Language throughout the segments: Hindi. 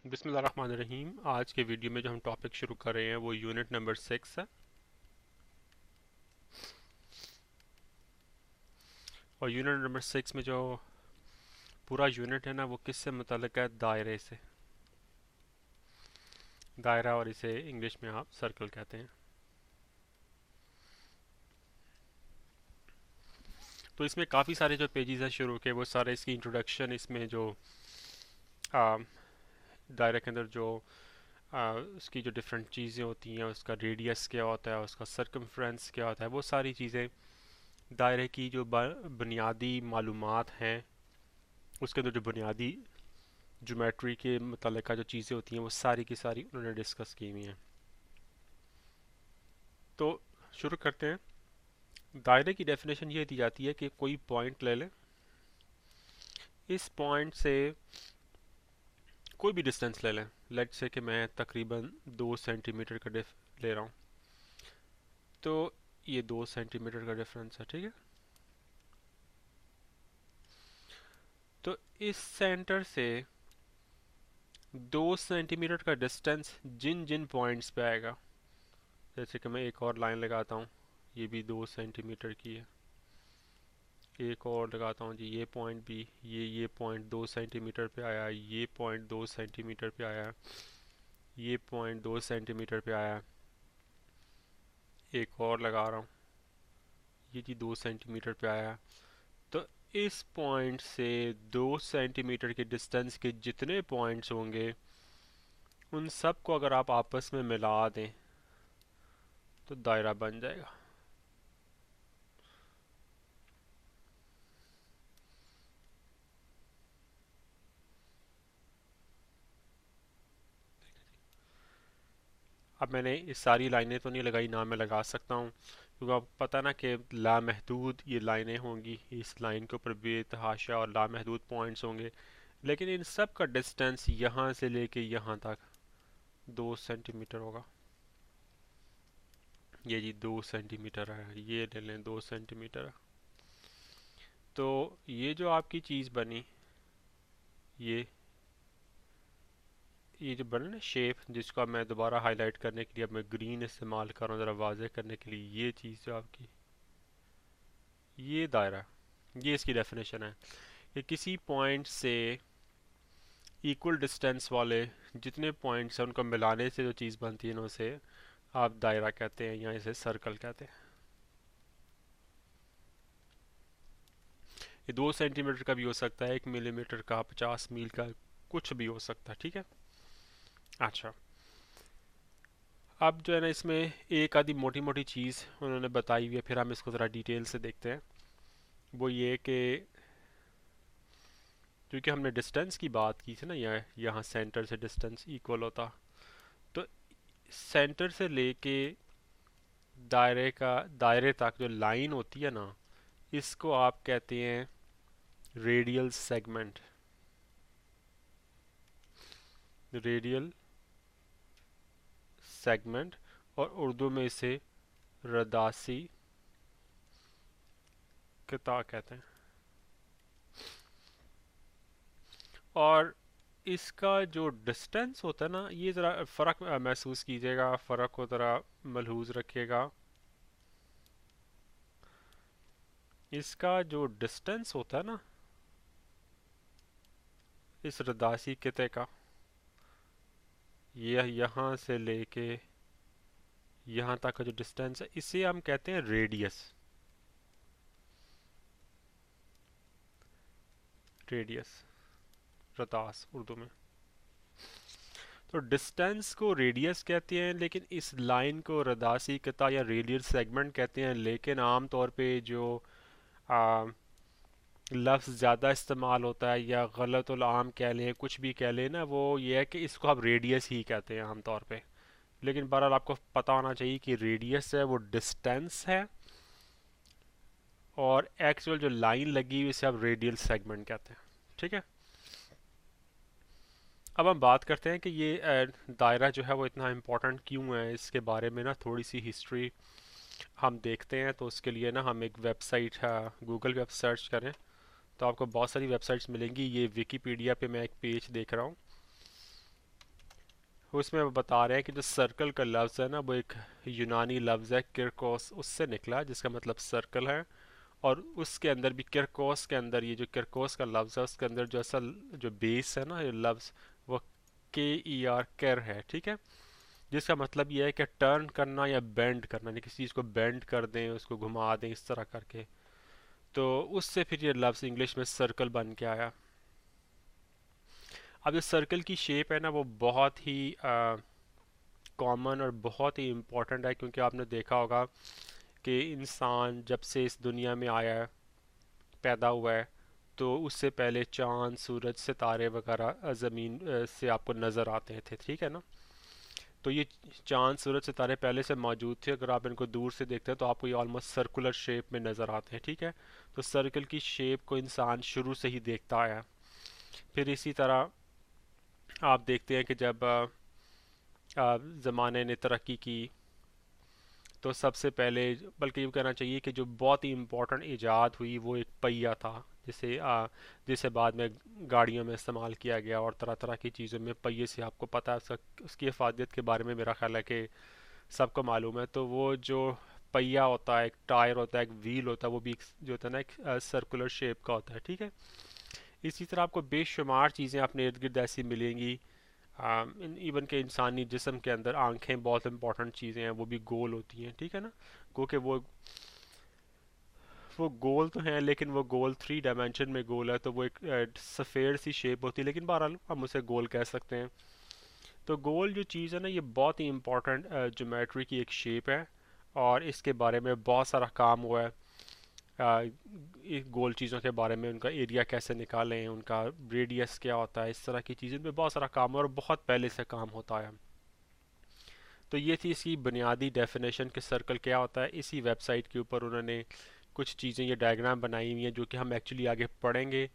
बिस्मिल्लाहिर्रहमानिर्रहीम। आज के वीडियो में जो हम टॉपिक शुरू कर रहे हैं वो यूनिट नंबर 6 है। और यूनिट नंबर 6 में जो पूरा यूनिट है ना वो किससे मुतल्लिक है? दायरे से। दायरा, और इसे इंग्लिश में आप सर्कल कहते हैं। तो इसमें काफ़ी सारे जो पेजेस हैं शुरू के, वो सारे इसकी इंट्रोडक्शन, इसमें जो आ, दायरे के अंदर जो उसकी जो डिफरेंट चीज़ें होती हैं, उसका रेडियस क्या होता है, उसका सर्कमफ्रेंस क्या होता है, वो सारी चीज़ें दायरे की जो बुनियादी मालूमात हैं, उसके अंदर जो बुनियादी ज्योमेट्री के मुतालिका जो चीज़ें होती हैं वो सारी की सारी उन्होंने डिस्कस की हुई हैं। तो शुरू करते हैं। दायरे की डेफिनेशन ये दी जाती है कि कोई पॉइंट ले लें, इस पॉइंट से कोई भी डिस्टेंस ले लें। लेट से कि मैं तकरीबन 2 सेंटीमीटर का डिफ ले रहा हूँ, तो ये 2 सेंटीमीटर का डिफरेंस है, ठीक है। तो इस सेंटर से 2 सेंटीमीटर का डिस्टेंस जिन जिन पॉइंट्स पे आएगा, जैसे कि मैं एक और लाइन लगाता हूँ, ये भी 2 सेंटीमीटर की है। एक और लगाता हूँ जी, ये पॉइंट भी, ये पॉइंट 2 सेंटीमीटर पे आया, ये पॉइंट 2 सेंटीमीटर पे आया, ये पॉइंट 2 सेंटीमीटर पे आया। एक और लगा रहा हूँ, ये जी 2 सेंटीमीटर पे आया। तो इस पॉइंट से 2 सेंटीमीटर के डिस्टेंस के जितने पॉइंट्स होंगे, उन सब को अगर आप आपस में मिला दें तो दायरा बन जाएगा। अब मैंने इस सारी लाइनें तो नहीं लगाई, ना मैं लगा सकता हूँ, क्योंकि आपको पता ना कि लामहदूद ये लाइनें होंगी, इस लाइन के ऊपर बेतहाशा और लामहदूद पॉइंट्स होंगे। लेकिन इन सब का डिस्टेंस यहाँ से लेके यहाँ तक 2 सेंटीमीटर होगा। ये जी 2 सेंटीमीटर है, ये ले लें 2 सेंटीमीटर। तो ये जो आपकी चीज़ बनी, ये ये जो बना ना शेप, जिसको अब मैं दोबारा हाईलाइट करने के लिए अब मैं ग्रीन इस्तेमाल कर रहा हूँ ज़रा वाज़े करने के लिए, ये चीज़ जो आपकी, ये दायरा, ये इसकी डेफिनेशन है कि किसी पॉइंट से इक्वल डिस्टेंस वाले जितने पॉइंट्स हैं उनको मिलाने से जो चीज़ बनती है ना, उसे आप दायरा कहते हैं या इसे सर्कल कहते हैं। ये 2 सेंटीमीटर का भी हो सकता है, 1 मिलीमीटर का, 50 मील का, कुछ भी हो सकता है, ठीक है। अच्छा, अब जो है ना इसमें एक आधी मोटी मोटी चीज़ उन्होंने बताई हुई है, फिर हम इसको ज़रा डिटेल से देखते हैं। वो ये कि क्योंकि हमने डिस्टेंस की बात की थी ना, यहाँ सेंटर से डिस्टेंस इक्वल होता, तो सेंटर से लेके दायरे तक जो लाइन होती है ना, इसको आप कहते हैं रेडियल सेगमेंट। रेडियल सेगमेंट, और उर्दू में इसे रदासी किता कहते हैं। और इसका जो डिस्टेंस होता है ना, ये ज़रा फ़र्क महसूस कीजिएगा, फ़र्क को ज़रा मलहूज रखिएगा। इसका जो डिस्टेंस होता है ना इस रदासी किते का, यह यहाँ से लेके यहाँ तक का जो डिस्टेंस है, इसे हम कहते हैं रेडियस। रेडियस, रदास उर्दू में। तो डिस्टेंस को रेडियस कहते हैं, लेकिन इस लाइन को रदासी किता या रेडियल सेगमेंट कहते हैं। लेकिन आम तौर पे जो लफ्ज़ ज़्यादा इस्तेमाल होता है, या गलतुल आम कह लें, कुछ भी कह लें ना, वो ये है कि इसको आप रेडियस ही कहते हैं आम तौर पे। लेकिन बहरहाल आपको पता होना चाहिए कि रेडियस है वो डिस्टेंस है, और एक्चुअल जो लाइन लगी हुई इसे आप रेडियल सेगमेंट कहते हैं, ठीक है। अब हम बात करते हैं कि ये दायरा जो है वो इतना इम्पोर्टेंट क्यों है, इसके बारे में ना थोड़ी सी हिस्ट्री हम देखते हैं। तो उसके लिए ना हम एक वेबसाइट, गूगल पे आप सर्च करें तो आपको बहुत सारी वेबसाइट्स मिलेंगी। ये विकीपीडिया पे मैं एक पेज देख रहा हूँ, उसमें वो बता रहे हैं कि जो सर्कल का लफ्ज़ है ना वो एक यूनानी लफ्ज़ है किरकोस, उससे निकला जिसका मतलब सर्कल है। और उसके अंदर भी किरकोस के अंदर ये जो किरकोस का लफ्ज़ है उसके अंदर जो असल जो बेस है ना ये लफ्ज़ वो KER कर है, ठीक है। जिसका मतलब ये है कि टर्न करना या बेंड करना, यानी किसी चीज़ को बेंड कर दें, उसको घुमा दें इस तरह करके। तो उससे फिर ये लफ्ज़ इंग्लिश में सर्कल बन के आया। अब जो सर्कल की शेप है ना वो बहुत ही कॉमन और बहुत ही इम्पोर्टेंट है, क्योंकि आपने देखा होगा कि इंसान जब से इस दुनिया में आया है, पैदा हुआ है, तो उससे पहले चांद सूरज सितारे वगैरह ज़मीन से आपको नज़र आते थे, ठीक है ना। तो ये चांद सूरज सितारे पहले से मौजूद थे, अगर आप इनको दूर से देखते हैं तो आपको ये ऑलमोस्ट सर्कुलर शेप में नज़र आते हैं, ठीक है। तो सर्कल की शेप को इंसान शुरू से ही देखता आया। फिर इसी तरह आप देखते हैं कि जब ज़माने ने तरक्की की तो सबसे पहले, बल्कि ये कहना चाहिए कि जो बहुत ही इम्पोर्टेंट इजाद हुई वो एक पहिया था, जिसे बाद में गाड़ियों में इस्तेमाल किया गया और तरह तरह की चीज़ों में पहिए से आपको पता है उसकी अफादियत के बारे में मेरा ख्याल है कि सबको मालूम है। तो वो जो पहिया होता है, एक टायर होता है, एक व्हील होता है, वो भी जो होता है ना एक सर्कुलर शेप का होता है, ठीक है। इसी तरह आपको बेशुमार चीज़ें अपने इर्द गिर्द ऐसी मिलेंगी। इवन के इंसानी जिस्म के अंदर आंखें बहुत इंपॉर्टेंट चीज़ें हैं, वो भी गोल होती हैं, ठीक है ना। गो के वो गोल तो हैं, लेकिन वो गोल 3 डायमेंशन में गोल है, तो वो एक सफ़ेद सी शेप होती है, लेकिन बहरहाल हम उसे गोल कह सकते हैं। तो गोल जो चीज़ है ना ये बहुत ही इंपॉर्टेंट ज्योमेट्री की एक शेप है, और इसके बारे में बहुत सारा काम हुआ है। गोल चीज़ों के बारे में, उनका एरिया कैसे निकालें, उनका रेडियस क्या होता है, इस तरह की चीज़ें में बहुत सारा काम है और बहुत पहले से काम होता है। तो ये थी इसकी बुनियादी डेफिनेशन कि सर्कल क्या होता है। इसी वेबसाइट के ऊपर उन्होंने कुछ चीज़ें, ये डायग्राम बनाई हुई हैं जो कि हम एक्चुअली आगे पढ़ेंगे।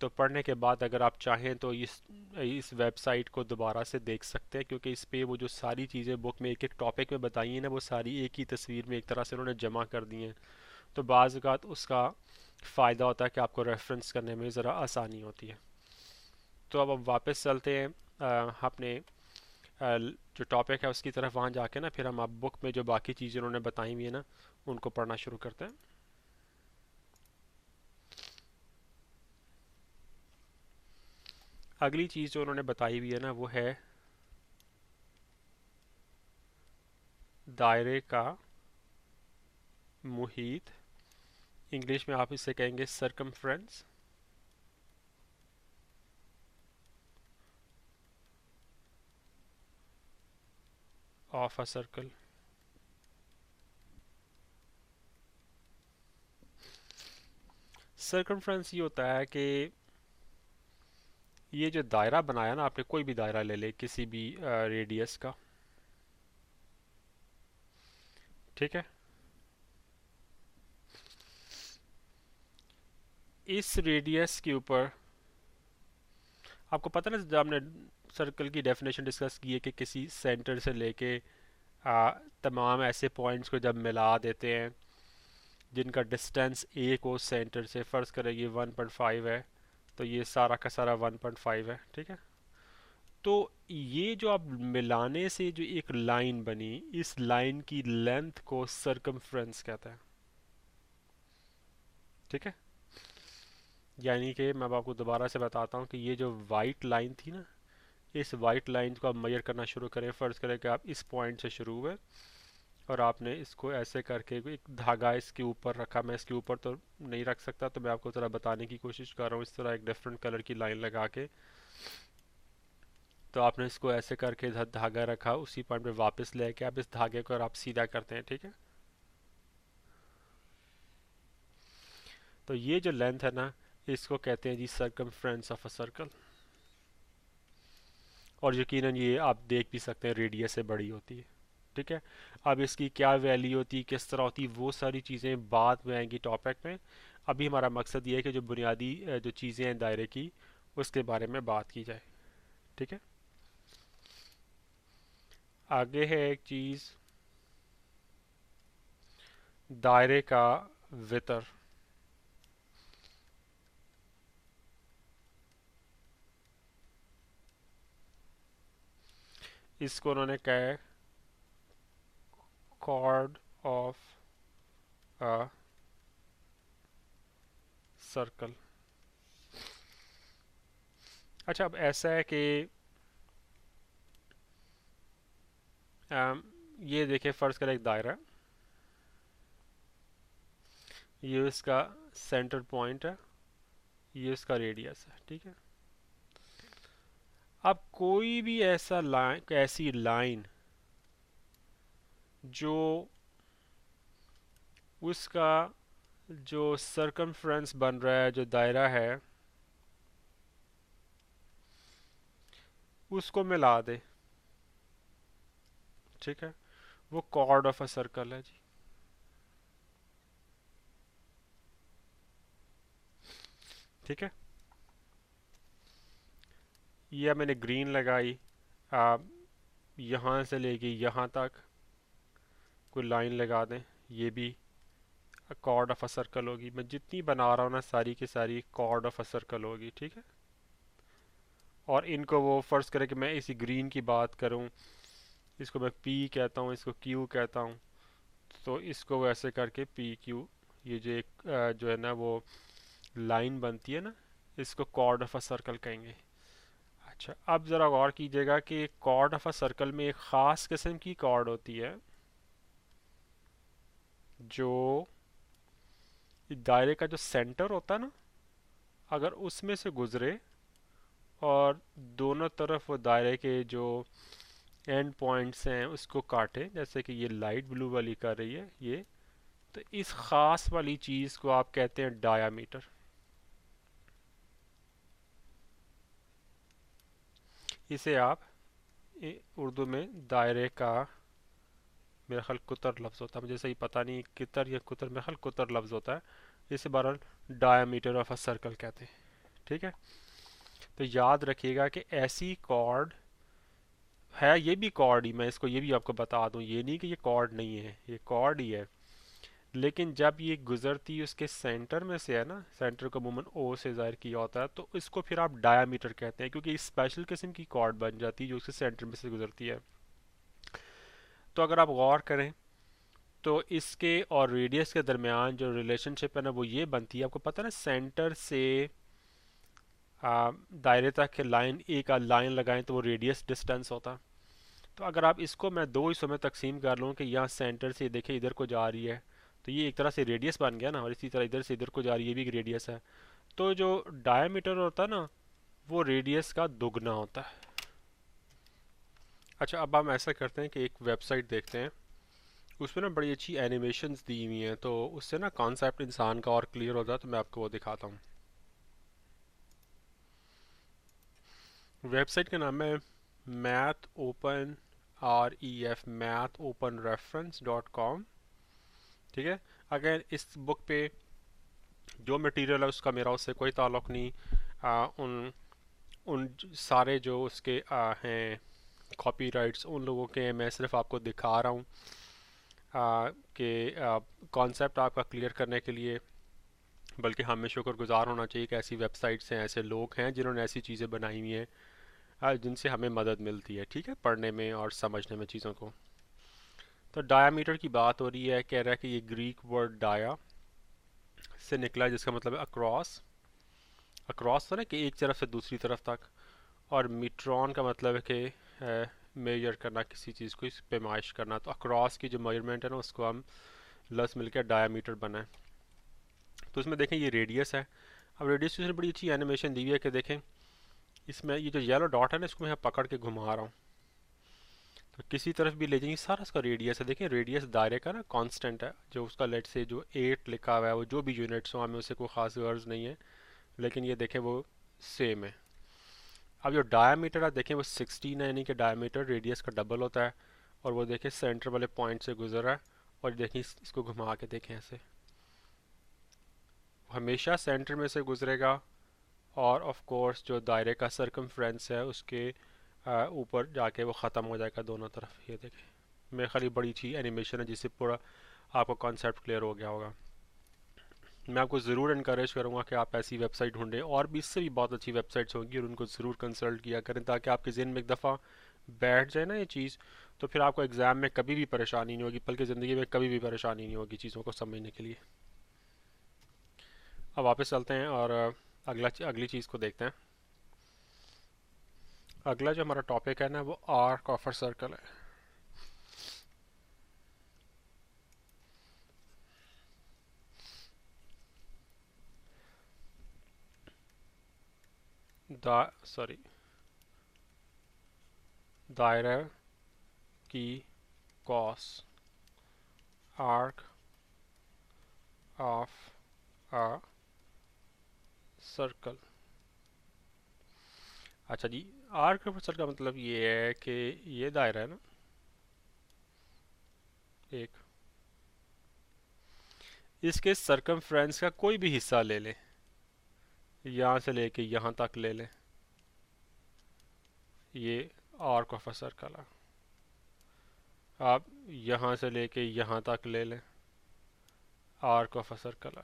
तो पढ़ने के बाद अगर आप चाहें तो इस वेबसाइट को दोबारा से देख सकते हैं, क्योंकि इस पे वो जो सारी चीज़ें बुक में एक एक टॉपिक में बताई हैं ना वो सारी एक ही तस्वीर में एक तरह से उन्होंने जमा कर दी हैं। तो बाज़ औक़ात उसका फ़ायदा होता है कि आपको रेफरेंस करने में ज़रा आसानी होती है। तो अब वापस चलते हैं अपने जो टॉपिक है उसकी तरफ। वहाँ जाके ना फिर हम आप बुक में जो बाकी चीज़ें उन्होंने बताई हुई है ना उनको पढ़ना शुरू करते हैं। अगली चीज़ जो उन्होंने बताई हुई है ना वो है दायरे का मुहीत। इंग्लिश में आप इसे कहेंगे circumference of a circle. Circumference ये होता है कि ये जो दायरा बनाया ना आपने, कोई भी दायरा ले ले किसी भी रेडियस का, ठीक है। इस रेडियस के ऊपर आपको पता ना, जब हमने सर्कल की डेफिनेशन डिस्कस की है कि किसी सेंटर से लेके तमाम ऐसे पॉइंट्स को जब मिला देते हैं जिनका डिस्टेंस ए को सेंटर से, फ़र्ज़ करें ये 1.5 है, तो ये सारा का सारा 1.5 है, ठीक है। तो ये जो आप मिलाने से जो एक लाइन बनी, इस लाइन की लेंथ को सरकमफ्रेंस कहता है, ठीक है। यानी कि मैं अब आपको दोबारा से बताता हूँ कि ये जो वाइट लाइन थी ना, इस वाइट लाइन को आप मेजर करना शुरू करें। फ़र्ज़ करें कि आप इस पॉइंट से शुरू हुए और आपने इसको ऐसे करके एक धागा इसके ऊपर रखा। मैं इसके ऊपर तो नहीं रख सकता, तो मैं आपको ज़रा बताने की कोशिश कर रहा हूँ। इस तरह एक डिफरेंट कलर की लाइन लगा के, तो आपने इसको ऐसे करके इधर धागा रखा, उसी पॉइंट पे वापस लेके आप इस धागे को और आप सीधा करते हैं, ठीक है। तो ये जो लेंथ है ना इसको कहते हैं जी सर्कमफ्रेंस ऑफ अ सर्कल। और यकीनन ये आप देख भी सकते हैं रेडियस से बड़ी होती है, ठीक है। अब इसकी क्या वैल्यू होती है, किस तरह होती है, वो सारी चीज़ें बाद में आएंगी टॉपिक में। अभी हमारा मकसद ये है कि जो बुनियादी जो चीज़ें हैं दायरे की, उसके बारे में बात की जाए, ठीक है। आगे है एक चीज़, दायरे का वितर। इसको उन्होंने कहा है कॉर्ड ऑफ अ सर्कल। अच्छा, अब ऐसा है कि ये देखिए, फ़र्ज़ करें एक दायरा, ये इसका सेंटर पॉइंट है, ये इसका रेडियस है, ठीक है। अब कोई भी ऐसी लाइन जो उसका जो सरकमफ्रेंस बन रहा है, जो दायरा है, उसको मिला दे, ठीक है, वो कॉर्ड ऑफ अ सर्कल है जी। ठीक है, ये मैंने ग्रीन लगाई, आप यहाँ से लेके यहाँ तक कोई लाइन लगा दें, ये भी कॉर्ड ऑफ अ सर्कल होगी। मैं जितनी बना रहा हूँ ना, सारी की सारी कॉर्ड ऑफ अ सर्कल होगी, ठीक है। और इनको वो फ़र्ज़ करें कि मैं इसी ग्रीन की बात करूँ, इसको मैं पी कहता हूँ, इसको क्यू कहता हूँ, तो इसको वैसे करके पी क्यू, ये जो एक जो है ना वो लाइन बनती है ना, इसको कॉर्ड ऑफ अ सर्कल कहेंगे। अच्छा, अब ज़रा गौर कीजिएगा कि कॉर्ड ऑफ अ सर्कल में एक ख़ास किस्म की कॉर्ड होती है जो दायरे का जो सेंटर होता है ना, अगर उसमें से गुजरे और दोनों तरफ वो दायरे के जो एंड पॉइंट्स हैं उसको काटे, जैसे कि ये लाइट ब्लू वाली कर रही है ये, तो इस ख़ास वाली चीज़ को आप कहते हैं डायामीटर। इसे आप उर्दू में दायरे का, मेरा ख्याल कुतर लफ्ज़ होता है, मुझे सही पता नहीं कितर या कुतर, मेरा ख्याल कुतर लफ्ज़ होता है, इसे बहरहाल डायमीटर ऑफ अ सर्कल कहते हैं, ठीक है। तो याद रखिएगा कि ऐसी कॉर्ड है, ये भी कॉर्ड ही, मैं इसको ये भी आपको बता दूं, ये नहीं कि ये कॉर्ड नहीं है, ये कॉर्ड ही है, लेकिन जब ये गुजरती उसके सेंटर में से है ना, सेंटर को अमूमन ओ से ज़ाहिर किया होता है, तो इसको फिर आप डायामीटर कहते हैं, क्योंकि स्पेशल किस्म की कॉर्ड बन जाती है जो उसके सेंटर में से गुजरती है। तो अगर आप गौर करें तो इसके और रेडियस के दरमियान जो रिलेशनशिप है ना, वो ये बनती है, आपको पता है ना, सेंटर से दायरे तक के लाइन, एक लाइन लगाएं तो वो रेडियस डिस्टेंस होता है। तो अगर आप इसको मैं दो हिस्सों में तकसीम कर लूँ कि यहाँ सेंटर से देखें इधर को जा रही है, तो ये एक तरह से रेडियस बन गया ना, और इसी तरह इधर से इधर को जा रही है, ये भी एक रेडियस है। तो जो डायमीटर होता है ना, वो रेडियस का दुगना होता है। अच्छा, अब हम ऐसा करते हैं कि एक वेबसाइट देखते हैं, उसमें ना बड़ी अच्छी एनिमेशंस दी हुई हैं, तो उससे ना कॉन्सेप्ट इंसान का और क्लियर होता है, तो मैं आपको वो दिखाता हूँ। वेबसाइट का नाम है math open, REF math open reference.com, ठीक है। अगर इस बुक पे जो मटेरियल है उसका मेरा उससे कोई ताल्लुक़ नहीं, उन उन सारे जो उसके हैं कॉपीराइट्स उन लोगों के हैं, मैं सिर्फ आपको दिखा रहा हूँ कि कॉन्सेप्ट आपका क्लियर करने के लिए, बल्कि हमें शुक्रगुजार होना चाहिए कि ऐसी वेबसाइट्स हैं, ऐसे लोग हैं जिन्होंने ऐसी चीज़ें बनाई हुई हैं जिनसे हमें मदद मिलती है, ठीक है, पढ़ने में और समझने में चीज़ों को। तो डायामीटर की बात हो रही है, कह रहा है कि ये ग्रीक वर्ड डाया से निकला है, जिसका मतलब है अक्रॉस। अक्रॉस तो ना कि एक तरफ से दूसरी तरफ तक, और मीट्रॉन का मतलब है कि मेजर करना, किसी चीज़ को इस पैमाइश करना। तो अक्रॉस की जो मेजरमेंट है ना, उसको हम लफ्ज़ मिलकर डायामीटर बना है। तो इसमें देखें ये रेडियस है। अब रेडियस की बड़ी अच्छी एनिमेशन दी हुई है कि देखें, इसमें ये जो येलो डॉट है ना, इसको मैं यहाँ पकड़ के घुमा रहा हूँ, तो किसी तरफ भी ले जाएंगे, सारा इसका रेडियस है। देखें रेडियस दायरे का ना कांस्टेंट है, जो उसका लेट से जो 8 लिखा हुआ है, वो जो भी यूनिट्स हो हमें उससे कोई ख़ास गर्ज नहीं है, लेकिन ये देखें वो सेम है। अब जो डायामीटर है देखें वो 16 है, यानी कि डायामीटर रेडियस का डबल होता है, और वो देखें सेंटर वाले पॉइंट से गुजर रहा है, और देखें इसको घुमा के देखें ऐसे, हमेशा सेंटर में से गुजरेगा, और ऑफ कोर्स जो दायरे का सरकमफ्रेंस है उसके ऊपर जाके वो ख़त्म हो जाएगा दोनों तरफ। ये देखें, मेरे ख्याल बड़ी अच्छी एनिमेशन है जिससे पूरा आपको कॉन्सेप्ट क्लियर हो गया होगा। मैं आपको ज़रूर इनक्रेज करूँगा कि आप ऐसी वेबसाइट ढूंढें, और भी इससे भी बहुत अच्छी वेबसाइट्स होंगी, और उनको ज़रूर कंसल्ट किया करें, ताकि आपके ज़हन में एक दफ़ा बैठ जाए ना ये चीज़, तो फिर आपको एग्ज़ाम में कभी भी परेशानी नहीं होगी, बल्कि ज़िंदगी में कभी भी परेशानी नहीं होगी चीज़ों को समझने के लिए। अब वापस चलते हैं और अगली चीज़ को देखते हैं। अगला जो हमारा टॉपिक है ना वो आर्क ऑफ अ सर्कल है। सॉरी, दायरा की cos, arc of a circle. अच्छा जी, आर्क ऑफ अ सर्कल का मतलब ये है कि ये दायरा है ना एक, इसके सरकमफ्रेंस का कोई भी हिस्सा ले लें, यहाँ से लेके यहाँ तक ले लें, ये आर्क ऑफ अ सर्कल है। आप यहाँ से लेके यहाँ तक ले लें, आर्क ऑफ अ सर्कल है।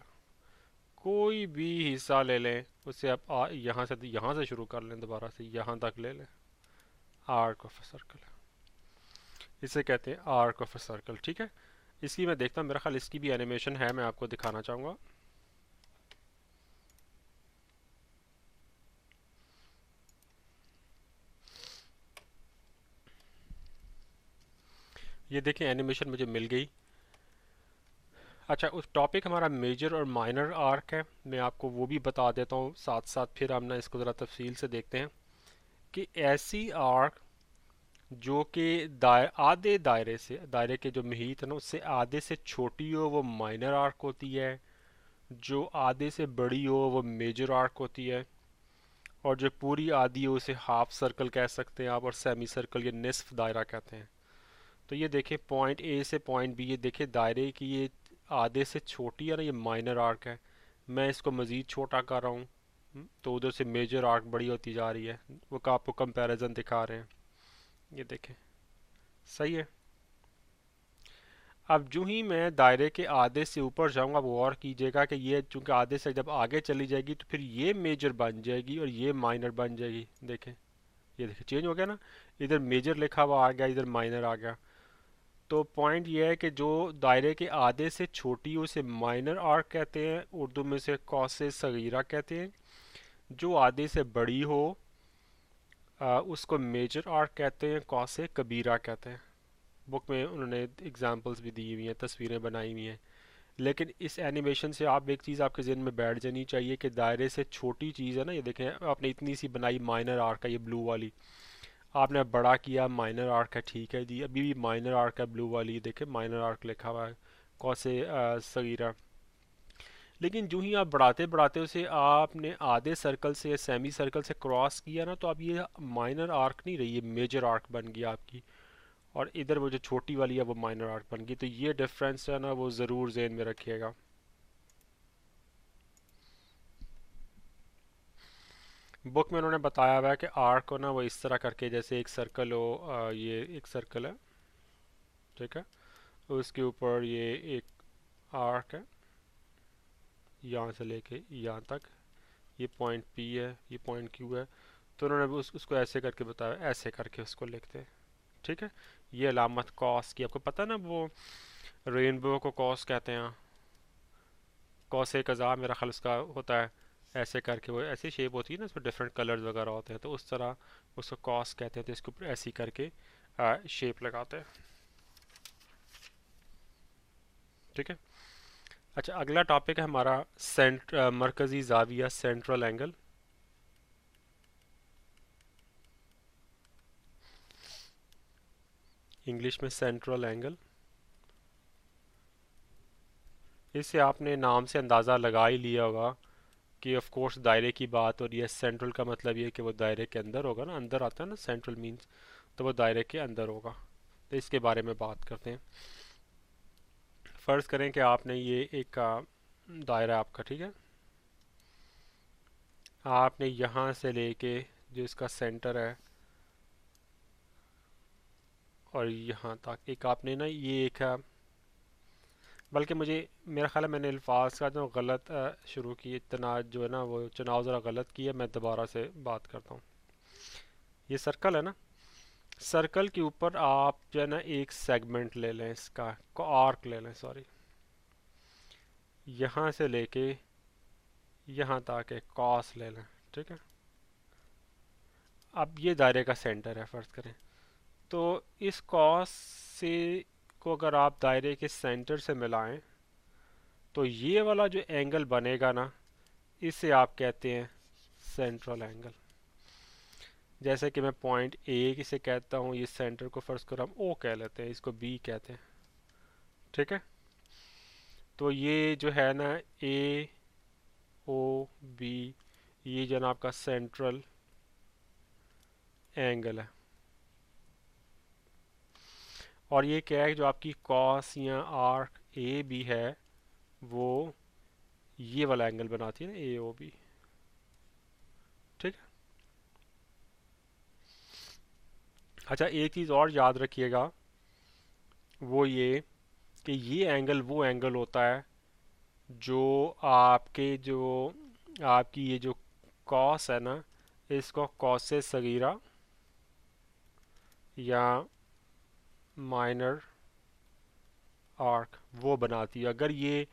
कोई भी हिस्सा ले लें, उससे आप यहाँ से शुरू कर लें, दोबारा से यहाँ तक ले लें, आर्क ऑफ अ सर्कल है। इसे कहते हैं आर्क ऑफ अ सर्कल। ठीक है, इसकी मैं देखता हूँ, मेरा ख्याल इसकी भी एनिमेशन है, मैं आपको दिखाना चाहूँगा। ये देखें एनिमेशन मुझे मिल गई। अच्छा, उस टॉपिक हमारा मेजर और माइनर आर्क है, मैं आपको वो भी बता देता हूँ साथ साथ, फिर हम ना इसको ज़रा तफसील से देखते हैं कि ऐसी आर्क जो कि आधे दायरे से, दायरे के जो मुहीत है ना उससे आधे से छोटी हो वो माइनर आर्क होती है, जो आधे से बड़ी हो वो मेजर आर्क होती है, और जो पूरी आधी हो उसे हाफ सर्कल कह सकते हैं आप, और सेमी सर्कल या निस्फ दायरा कहते हैं। तो ये देखें पॉइंट ए से पॉइंट बी, ये देखें दायरे की ये आधे से छोटी है ना, ये माइनर आर्क है। मैं इसको मज़ीद छोटा कर रहा हूँ, तो उधर से मेजर आर्क बड़ी होती जा रही है। वो का आपको कंपैरिजन दिखा रहे हैं, ये देखें, सही है। अब जो ही मैं दायरे के आधे से ऊपर जाऊंगा, वो और कीजिएगा कि ये चूंकि आधे से जब आगे चली जाएगी तो फिर ये मेजर बन जाएगी और ये माइनर बन जाएगी। देखें, ये देखें चेंज हो गया ना, इधर मेजर लिखा हुआ आ गया, इधर माइनर आ गया। तो पॉइंट ये है कि जो दायरे के आधे से छोटी उसे माइनर आर्क कहते हैं, उर्दू में से कौसे सगीरा कहते हैं। जो आधे से बड़ी हो उसको मेजर आर्क कहते हैं, कौसे कबीरा कहते हैं। बुक में उन्होंने एग्जांपल्स भी दी हुई हैं, तस्वीरें बनाई हुई हैं। लेकिन इस एनिमेशन से आप एक चीज़ आपके जहन में बैठ जानी चाहिए कि दायरे से छोटी चीज़ है ना, ये देखें आपने इतनी सी बनाई माइनर आर्क है, ये ब्लू वाली, आपने बड़ा किया माइनर आर्क है, ठीक है जी, अभी भी माइनर आर्क है ब्लू वाली, देखें माइनर आर्क लिखा हुआ है, कौसे सगीरा। लेकिन जो ही आप बढ़ाते बढ़ाते उसे आपने आधे सर्कल से या सेमी सर्कल से क्रॉस किया ना, तो अब ये माइनर आर्क नहीं रही, ये मेजर आर्क बन गया आपकी, और इधर वो जो छोटी वाली है वो माइनर आर्क बन गई। तो ये डिफरेंस है ना वो ज़रूर जहन में रखिएगा। बुक में उन्होंने बताया हुआ है कि आर्क को ना वो इस तरह करके, जैसे एक सर्कल हो, ये एक सर्कल है, ठीक है, उसके ऊपर ये एक आर्क है, यहाँ से लेके यहाँ तक, ये पॉइंट पी है, ये पॉइंट क्यू है। तो उन्होंने उसको ऐसे करके बताया, ऐसे करके उसको लिखते हैं। ठीक है, ये अलामत कॉस की, आपको पता है ना वो रेनबो को कॉस कहते हैं, कॉस एक कज़ा मेरा ख्याल उसका होता है, ऐसे करके वो ऐसी शेप होती है ना, उसमें डिफरेंट कलर्स वगैरह होते हैं, तो उस तरह उसको कॉस कहते हैं। तो इसके ऊपर ऐसी करके शेप लगाते हैं। ठीक है। अच्छा, अगला टॉपिक है हमारा मरकज़ी जाविया, सेंट्रल एंगल। इंग्लिश में सेंट्रल एंगल। इससे आपने नाम से अंदाज़ा लगा ही लिया होगा कि ऑफ कोर्स दायरे की बात हो रही है। सेंट्रल का मतलब ये है कि वो दायरे के अंदर होगा ना, अंदर आता है ना सेंट्रल मीन्स, तो वो दायरे के अंदर होगा। तो इसके बारे में बात करते हैं। फ़र्ज़ करें कि आपने ये एक दायरा आपका, ठीक है, आपने यहाँ से लेके जो इसका सेंटर है और यहाँ तक एक आपने ना ये एक बल्कि मुझे मेरा ख्याल है मैंने अल्फाज का जो गलत शुरू की, इतना जो है ना वो चुनाव ज़रा गलत किया, मैं दोबारा से बात करता हूँ। ये सर्कल है ना, सर्कल के ऊपर आप जो है ना एक सेगमेंट ले लें, इसका आर्क ले लें, सॉरी, यहाँ से लेके यहाँ तक एक कॉस ले लें, ठीक है। अब ये दायरे का सेंटर है फर्ज करें, तो इस कॉस से को अगर आप दायरे के सेंटर से मिलाएं तो ये वाला जो एंगल बनेगा ना, इसे आप कहते हैं सेंट्रल एंगल। जैसे कि मैं पॉइंट ए किसे कहता हूँ, ये सेंटर को फर्ज करो हम ओ कह लेते हैं, इसको बी कहते हैं, ठीक है। तो ये जो है ना ए ओ बी, ये जो ना आपका सेंट्रल एंगल है। और ये क्या है, जो आपकी कॉस या आर्क ए बी है वो ये वाला एंगल बनाती है ना, ए ओ बी, ठीक है। अच्छा, एक चीज़ और याद रखिएगा, वो ये कि ये एंगल वो एंगल होता है जो आपके जो आपकी ये जो कॉस है ना, इसको कॉस से सगीरा या माइनर आर्क वो बनाती है। अगर ये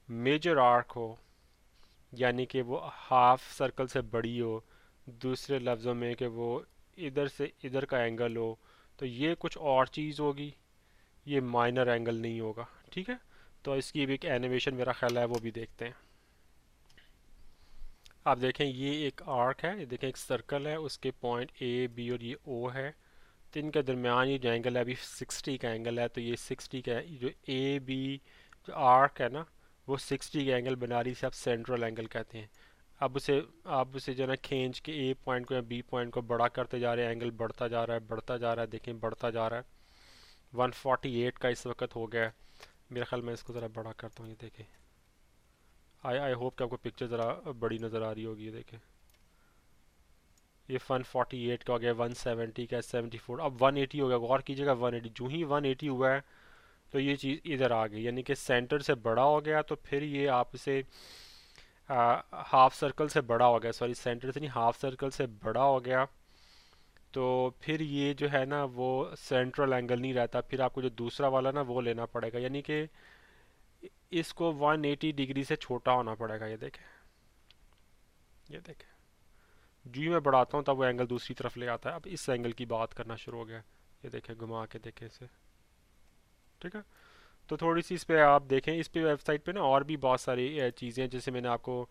मेजर आर्क हो, यानी कि वो हाफ सर्कल से बड़ी हो, दूसरे लफ्ज़ों में कि वो इधर से इधर का एंगल हो, तो ये कुछ और चीज़ होगी, ये माइनर एंगल नहीं होगा, ठीक है। तो इसकी भी एक एनिमेशन मेरा ख्याल है वो भी देखते हैं। आप देखें ये एक आर्क है, ये देखें एक सर्कल है, उसके पॉइंट ए बी और ये ओ है, तो इनके दरमियान ये जो एंगल है अभी 60 का एंगल है, तो ये 60 का है, जो ए बी जो आर्क है ना वो 60 का एंगल बना रही, इसे आप सेंट्रल एंगल कहते हैं। अब उसे जो है ना खींच के ए पॉइंट को या बी पॉइंट को बड़ा करते जा रहे हैं, एंगल बढ़ता जा रहा है बढ़ता जा रहा है, देखें बढ़ता जा रहा है, 148 का इस वक्त हो गया है। मेरा ख्याल मैं इसको ज़रा बड़ा करता हूँ, ये देखें, आई होप कि आपको पिक्चर ज़रा बड़ी नज़र आ रही होगी। ये देखें ये 148 का हो गया, 170 का, 74, अब 180 हो गया। गौर कीजिएगा 180, जो ही 180 हुआ है तो ये चीज़ इधर आ गई, यानी कि सेंटर से बड़ा हो गया, तो फिर ये आप इसे हाफ सर्कल से बड़ा हो गया, सॉरी सेंटर से नहीं, हाफ सर्कल से बड़ा हो गया, तो फिर ये जो है ना वो सेंट्रल एंगल नहीं रहता, फिर आपको जो दूसरा वाला ना वो लेना पड़ेगा, यानी कि इसको 180 डिग्री से छोटा होना पड़ेगा। ये देखें, ये देखें, जो ही मैं बढ़ाता हूँ तब वो एंगल दूसरी तरफ ले आता है। अब इस एंगल की बात करना शुरू हो गया, ये देखें घुमा के देखें इसे, ठीक है। तो थोड़ी सी इस पे आप देखें, इस पे वेबसाइट पे ना और भी बहुत सारी चीज़ें हैं, जैसे मैंने आपको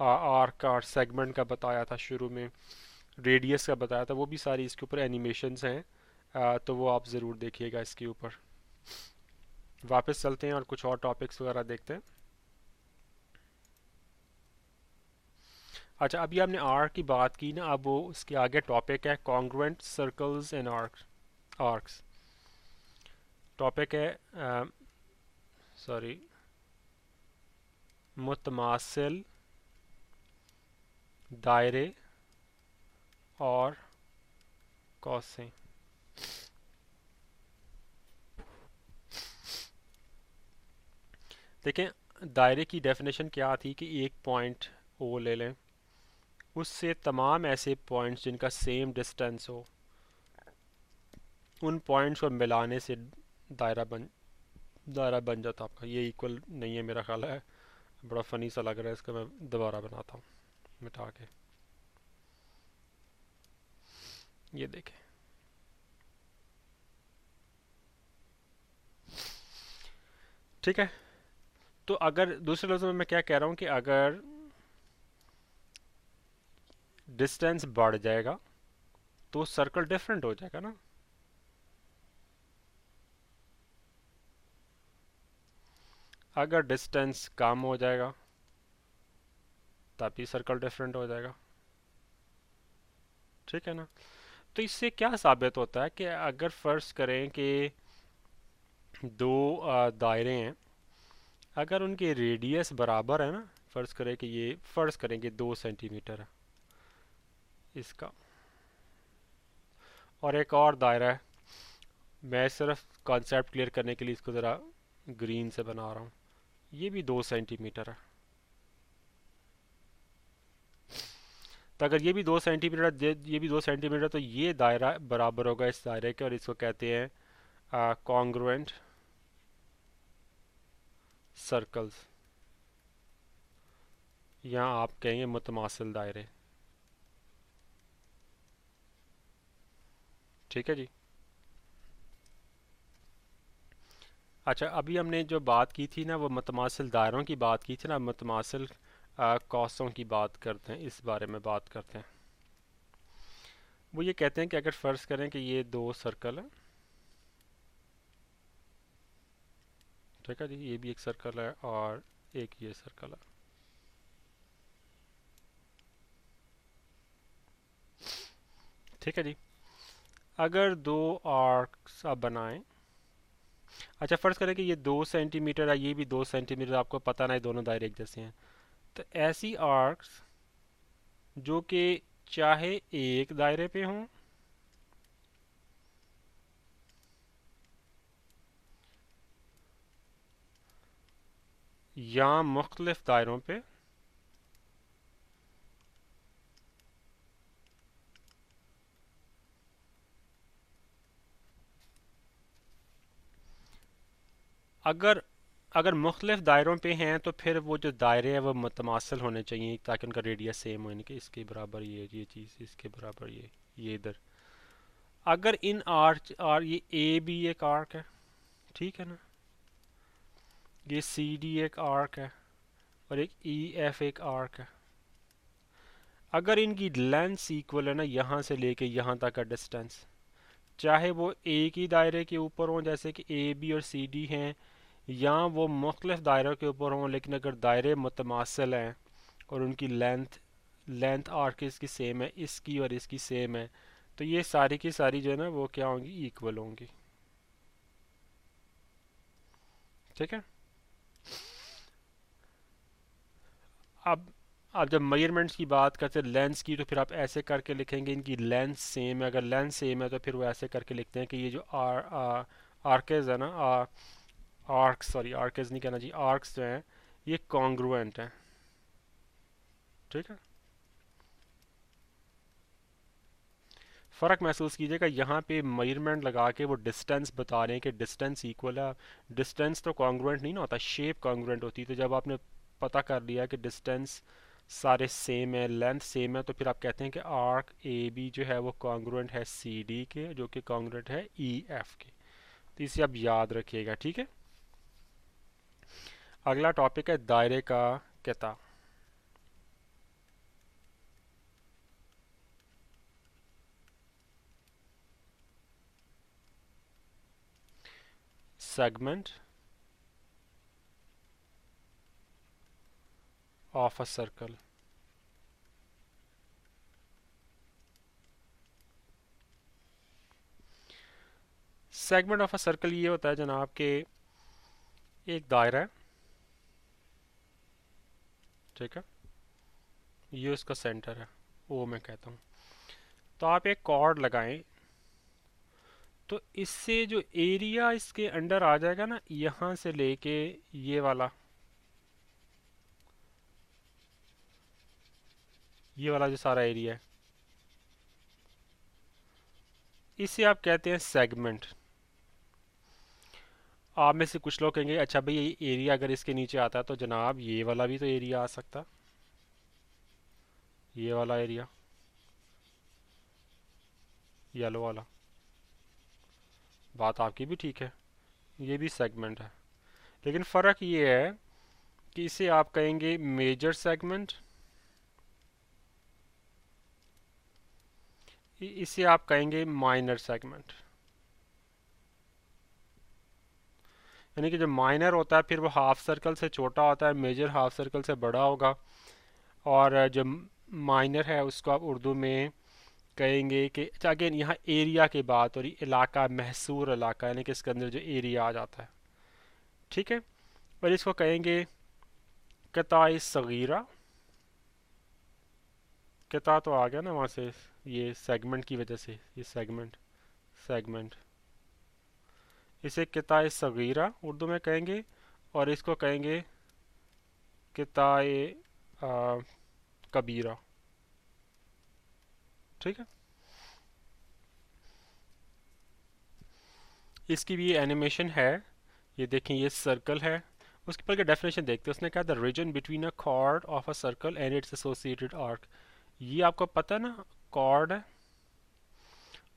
आर्क और सेगमेंट का बताया था शुरू में, रेडियस का बताया था, वो भी सारी इसके ऊपर एनिमेशंस हैं, तो वो आप ज़रूर देखिएगा इसके ऊपर। वापस चलते हैं और कुछ और टॉपिक्स वगैरह देखते हैं। अच्छा, अभी आपने आर्क की बात की ना, अब वो उसके आगे टॉपिक है congruent circles and arcs. Topic है सॉरी मुतमासिल दायरे और कौसें। देखें, दायरे की डेफिनेशन क्या थी कि एक पॉइंट ओ ले लें, उससे तमाम ऐसे पॉइंट्स जिनका सेम डिस्टेंस हो, उन पॉइंट्स को मिलाने से दायरा बन जाता आपका। ये इक्वल नहीं है मेरा ख्याल है, बड़ा फ़नी सा लग रहा है, इसका मैं दोबारा बनाता हूँ मिटा के। ये देखें, ठीक है। तो अगर दूसरे लफ्ज़ों में मैं क्या कह रहा हूँ कि अगर डिस्टेंस बढ़ जाएगा तो सर्कल डिफरेंट हो जाएगा ना। अगर डिस्टेंस कम हो जाएगा तभी सर्कल डिफरेंट हो जाएगा, ठीक है ना। तो इससे क्या साबित होता है कि अगर फ़र्ज़ करें कि दो दायरे हैं, अगर उनकी रेडियस बराबर है ना, फ़र्ज़ करें कि ये फ़र्ज़ करें कि 2 सेंटीमीटर है इसका, और एक और दायरा है, मैं सिर्फ कॉन्सेप्ट क्लियर करने के लिए इसको ज़रा ग्रीन से बना रहा हूँ, ये भी 2 सेंटीमीटर है। तो अगर ये भी 2 सेंटीमीटर, ये भी 2 सेंटीमीटर, तो ये दायरा बराबर होगा इस दायरे के, और इसको कहते हैं कॉन्ग्रुएंट सर्कल्स, या आप कहेंगे मुतमासिल दायरे। ठीक है जी। अच्छा, अभी हमने जो बात की थी ना, वो मुतमासिल दायरों की बात की थी ना, मुतमासिल कौसों की बात करते हैं, इस बारे में बात करते हैं। वो ये कहते हैं कि अगर फ़र्ज़ करें कि ये दो सर्कल हैं, ठीक है जी, ये भी एक सर्कल है और एक ये सर्कल है। ठीक है जी। अगर दो आर्क्स आप बनाएं, अच्छा फ़र्ज़ करें कि ये 2 सेंटीमीटर है, ये भी 2 सेंटीमीटर, आपको पता ना, ये दोनों दायरे एक जैसे हैं। तो ऐसी आर्क्स जो कि चाहे एक दायरे पे हों या मुख्तलिफ दायरों पे, अगर अगर मुख्तलिफ दायरों पे हैं तो फिर वो जो दायरे हैं वो मुतमासिल होने चाहिए, ताकि उनका रेडियस सेम हो, यानी कि इसके बराबर ये चीज़, इसके बराबर ये इधर। अगर इन ये ए भी एक आर्क है, ठीक है ना, ये सी डी एक आर्क है, और एक ई एफ एक आर्क है। अगर इनकी लेंथ इक्वल है ना, यहाँ से लेके यहाँ तक का डिस्टेंस, चाहे वो एक ही दायरे के ऊपर हों जैसे कि ए बी और सी डी हैं, या वो मुख्तलिफ दायरों के ऊपर हों, लेकिन अगर दायरे मुतमासिल हैं और उनकी लेंथ लेंथ आर्क इसकी सेम है, इसकी और इसकी सेम है, तो ये सारी की सारी जो है ना वो क्या होंगी, इक्वल होंगी। ठीक है। अब आप जब मेजरमेंट्स की बात करते हैं लेंस की, तो फिर आप ऐसे करके लिखेंगे इनकी लेंथ सेम है। अगर लेंथ सेम है तो फिर वो ऐसे करके लिखते हैं कि ये जो आर्केज है ना, आर्क्स, सॉरी आर्केज नहीं कहना चाहिए, आर्क्स जो हैं ये कॉन्ग्रुएंट हैं। ठीक है। फ़र्क महसूस कीजिएगा, यहाँ पे मेजरमेंट लगा के वो डिस्टेंस बता रहे हैं कि डिस्टेंस इक्वल है। डिस्टेंस तो कॉन्ग्रुएंट नहीं ना होता, शेप कॉन्ग्रुएंट होती है। तो जब आपने पता कर लिया कि डिस्टेंस सारे सेम है, लेंथ सेम है, तो फिर आप कहते हैं कि आर्क ए बी जो है वो कॉन्ग्रुएंट है सी डी के, जो कि कॉन्ग्रुएंट है ई एफ के। तो इसे आप याद रखिएगा। ठीक है। अगला टॉपिक है दायरे का किता। Segment of a circle. Segment of a circle ये होता है जनाब कि एक दायरा है, ठीक है, ये उसका सेंटर है, वो मैं कहता हूँ। तो आप एक कॉर्ड लगाएं, तो इससे जो एरिया इसके अंडर आ जाएगा ना, यहाँ से लेके ये वाला जो सारा एरिया है, इसे आप कहते हैं सेगमेंट। आप में से कुछ लोग कहेंगे अच्छा भाई ये एरिया अगर इसके नीचे आता है तो जनाब ये वाला भी तो एरिया आ सकता, ये वाला एरिया, येलो वाला। बात आपकी भी ठीक है, ये भी सेगमेंट है। लेकिन फ़र्क ये है कि इसे आप कहेंगे मेजर सेगमेंट, इसे आप कहेंगे माइनर सेगमेंट। यानी कि जो माइनर होता है फिर वो हाफ सर्कल से छोटा होता है, मेजर हाफ सर्कल से बड़ा होगा। और जो माइनर है उसको आप उर्दू में कहेंगे कि, अच्छा अगेन यहाँ एरिया की बात हो रही, इलाका, महसूर इलाका, यानी कि इसके अंदर जो एरिया आ जाता है। ठीक है। और इसको कहेंगे कताई सगीरा। कता तो आ गया ना वहाँ से, ये सेगमेंट की वजह से, ये सेगमेंट, सेगमेंट, इसे किताए सगीरा उर्दू में कहेंगे। और इसको कहेंगे किताए कबीरा। ठीक है। इसकी भी एनिमेशन है, ये देखें, ये सर्कल है। उसके ऊपर का डेफिनेशन देखते हैं, उसने कहा the region between a cord of a circle and it's associated arc. ये आपको पता है ना, कॉर्ड है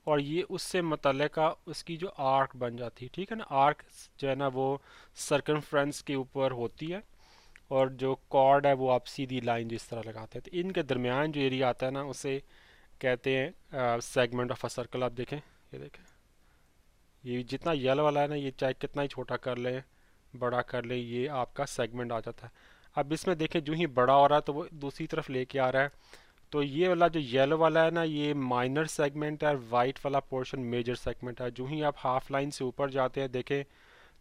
और ये उससे मुतल्लिका उसकी जो आर्क बन जाती है, ठीक है ना। आर्क जो है ना वो सर्कमफ्रेंस के ऊपर होती है, और जो कॉर्ड है वो आप सीधी लाइन जिस तरह लगाते हैं, तो इनके दरमियान जो एरिया आता है ना उसे कहते हैं सेगमेंट ऑफ अ सर्कल। आप देखें, ये देखें, ये जितना येलो वाला है ना, ये चाहे कितना ही छोटा कर ले, बड़ा कर ले, ये आपका सेगमेंट आ जाता है। अब इसमें देखें, जो ही बड़ा हो रहा है तो वो दूसरी तरफ लेके आ रहा है, तो ये वाला जो येलो वाला है ना, ये माइनर सेगमेंट है, और वाइट वाला पोर्शन मेजर सेगमेंट है। जो ही आप हाफ लाइन से ऊपर जाते हैं, देखें,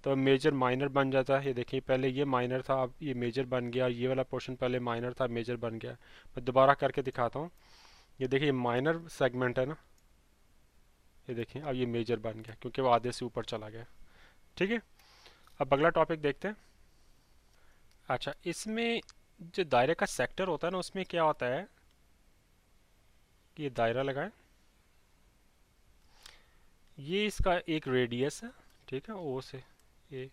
तो मेजर माइनर बन जाता है। ये देखिए, पहले ये माइनर था, अब ये मेजर बन गया, और ये वाला पोर्शन पहले माइनर था, मेजर बन गया। मैं दोबारा करके दिखाता हूँ। ये देखिए, माइनर सेगमेंट है ना, ये देखिए, अब ये मेजर बन गया क्योंकि वो आधे से ऊपर चला गया। ठीक है, अब अगला टॉपिक देखते हैं। अच्छा, इसमें जो दायरे का सेक्टर होता है ना, उसमें क्या होता है कि ये दायरा लगाएं, ये इसका एक रेडियस है, ठीक है, ओ से ए।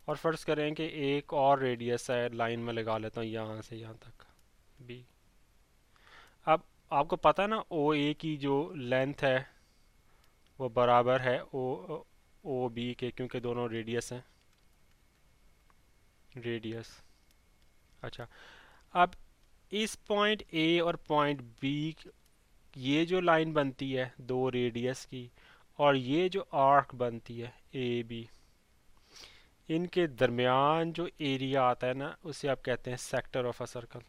और फर्ज करें कि एक और रेडियस है, लाइन में लगा लेता हूँ यहाँ से यहाँ तक, बी। अब आपको पता है ना, ओ ए की जो लेंथ है वो बराबर है ओ ओ बी के, क्योंकि दोनों रेडियस हैं, रेडियस। अच्छा, अब इस पॉइंट ए और पॉइंट बी, ये जो लाइन बनती है दो रेडियस की, और ये जो आर्क बनती है ए बी, इनके दरमियान जो एरिया आता है ना, उसे आप कहते हैं सेक्टर ऑफ अ सर्कल।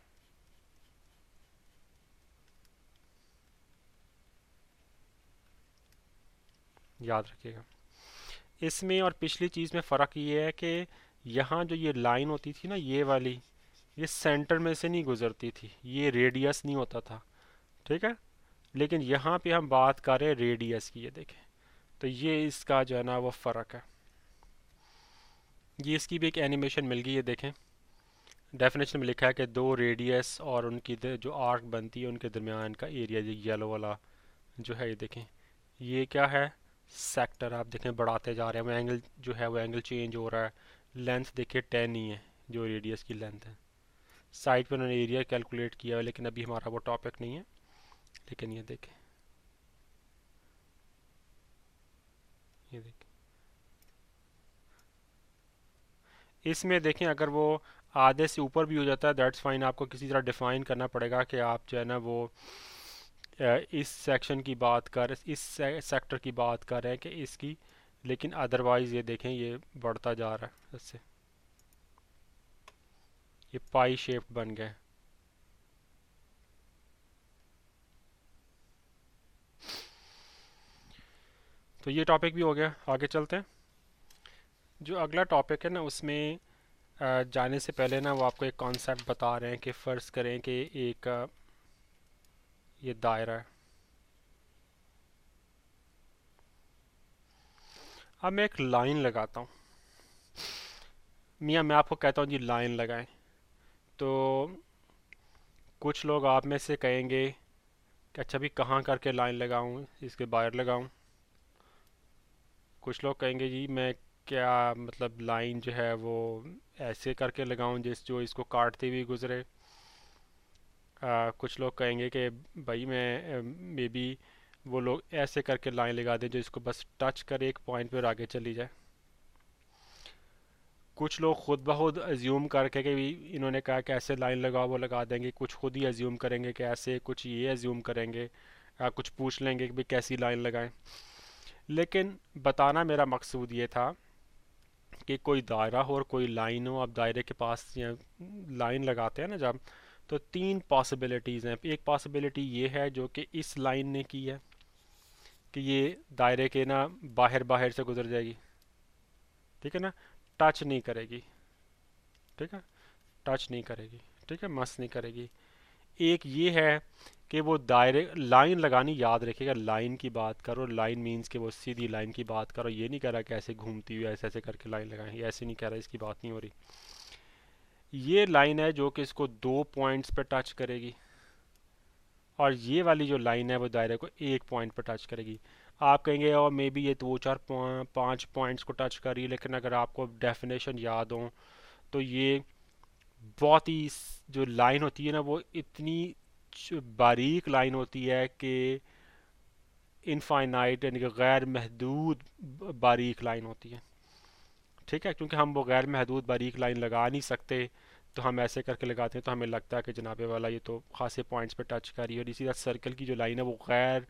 याद रखिएगा। इसमें और पिछली चीज़ में फ़र्क ये है कि यहाँ जो ये लाइन होती थी ना, ये वाली, ये सेंटर में से नहीं गुजरती थी, ये रेडियस नहीं होता था, ठीक है। लेकिन यहाँ पे हम बात कर रहे हैं रेडियस की, ये देखें, तो ये इसका जो है ना वो फ़र्क है। ये इसकी भी एक एनिमेशन मिल गई, ये देखें, डेफिनेशन में लिखा है कि दो रेडियस और उनकी जो आर्क बनती है उनके दरमियान का एरिया, ये येलो वाला जो है, ये देखें, ये क्या है, सेक्टर। आप देखें, बढ़ाते जा रहे हैं, वो एंगल जो है वो एंगल चेंज हो रहा है। लेंथ देखिए 10 ही है जो रेडियस की लेंथ है। साइड पर उन्होंने एरिया कैलकुलेट किया है, लेकिन अभी हमारा वो टॉपिक नहीं है। लेकिन ये देखें, ये देखें, इसमें देखें, अगर वो आधे से ऊपर भी हो जाता है, दैट्स फाइन। आपको किसी तरह डिफाइन करना पड़ेगा कि आप जो है ना वो इस सेक्शन की बात कर, इस सेक्टर की बात कर रहे हैं कि इसकी। लेकिन अदरवाइज़ ये देखें, ये बढ़ता जा रहा है इससे, ये पाई शेप बन गया। तो ये टॉपिक भी हो गया, आगे चलते हैं। जो अगला टॉपिक है ना, उसमें जाने से पहले ना वो आपको एक कॉन्सेप्ट बता रहे हैं कि फ़र्ज़ करें कि एक ये दायरा है। अब मैं एक लाइन लगाता हूँ, मियाँ मैं आपको कहता हूँ जी लाइन लगाएं, तो कुछ लोग आप में से कहेंगे कि अच्छा भी कहाँ करके लाइन लगाऊँ, इसके बाहर लगाऊँ। कुछ लोग कहेंगे जी मैं क्या मतलब लाइन जो है वो ऐसे करके लगाऊं जिस जो इसको काटते हुए गुजरे। कुछ लोग कहेंगे कि भाई मैं मे बी वो लोग ऐसे करके लाइन लगा दें जो इसको बस टच करे एक पॉइंट पर आगे चली जाए। कुछ लोग खुद ब खुद अज्यूम करके कि भी इन्होंने कहा कि ऐसे लाइन लगाओ वो लगा देंगे, कुछ खुद ही अज्यूम करेंगे कि ऐसे, कुछ ये अज्यूम करेंगे, कुछ पूछ लेंगे कि भाई कैसी लाइन लगाएं। लेकिन बताना मेरा मकसूद ये था कि कोई दायरा हो और कोई लाइन हो, आप दायरे के पास या लाइन लगाते हैं ना जब, तो तीन पॉसिबिलिटीज़ हैं। एक पॉसिबिलिटी ये है जो कि इस लाइन ने की है कि ये दायरे के ना बाहर बाहर से गुजर जाएगी, ठीक है ना, टच नहीं करेगी, ठीक है, टच नहीं करेगी, ठीक है, मस नहीं करेगी। एक ये है कि वो दायरे, लाइन लगानी याद रखिएगा, लाइन की बात करो, लाइन मीन्स कि वो सीधी लाइन की बात करो, ये नहीं कह रहा कि ऐसे घूमती हुई ऐसे ऐसे करके लाइन लगाएं, ये ऐसे नहीं कह रहा, इसकी बात नहीं हो रही। ये लाइन है जो कि इसको दो पॉइंट्स पे टच करेगी, और ये वाली जो लाइन है वो दायरे को एक पॉइंट पर टच करेगी। आप कहेंगे और मे बी ये दो चार पाँच पॉइंट्स को टच कर रही है, लेकिन अगर आपको डेफिनेशन याद हो तो ये बहुत ही जो लाइन होती है ना वो इतनी बारीक लाइन होती है कि इनफाइनाइट यानी कि गैर महदूद बारीक लाइन होती है। ठीक है, क्योंकि हम वो गैर महदूद बारीक लाइन लगा नहीं सकते, तो हम ऐसे करके लगाते हैं तो हमें लगता है कि जनाबे वाला ये तो खासे पॉइंट्स पे टच कर रही है। और इसी तरह सर्कल की जो लाइन है वो गैर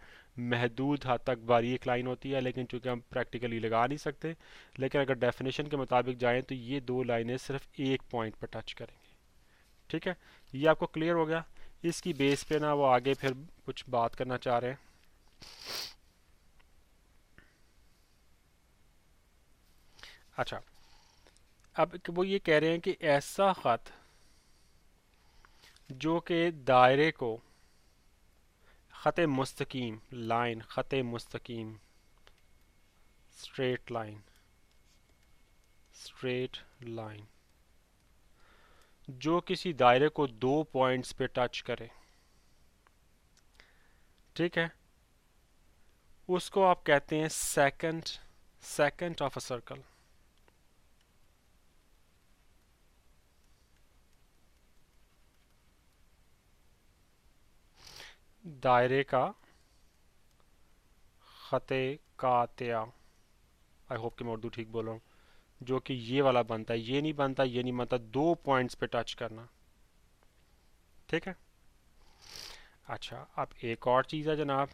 महदूद हद तक बारीक लाइन होती है, लेकिन चूंकि हम प्रैक्टिकली लगा नहीं सकते, लेकिन अगर डेफिनेशन के मुताबिक जाएं तो ये दो लाइनें सिर्फ एक पॉइंट पर टच करेंगी। ठीक है, ये आपको क्लियर हो गया। इसकी बेस पे ना वो आगे फिर कुछ बात करना चाह रहे हैं। अच्छा, अब वो ये कह रहे हैं कि ऐसा ख़त जो कि दायरे को ख़त मुस्तकीम लाइन, ख़त मुस्तकीम स्ट्रेट लाइन, स्ट्रेट लाइन जो किसी दायरे को दो पॉइंट्स पे टच करे, ठीक है, उसको आप कहते हैं second, second of a circle. दायरे का ख़त कातिया, आई होप कि मैं उर्दू ठीक बोल रहा हूँ, जो कि ये वाला बनता है, ये नहीं बनता, ये नहीं बनता, दो पॉइंट्स पे टच करना। ठीक है। अच्छा, अब एक और चीज़ है जनाब,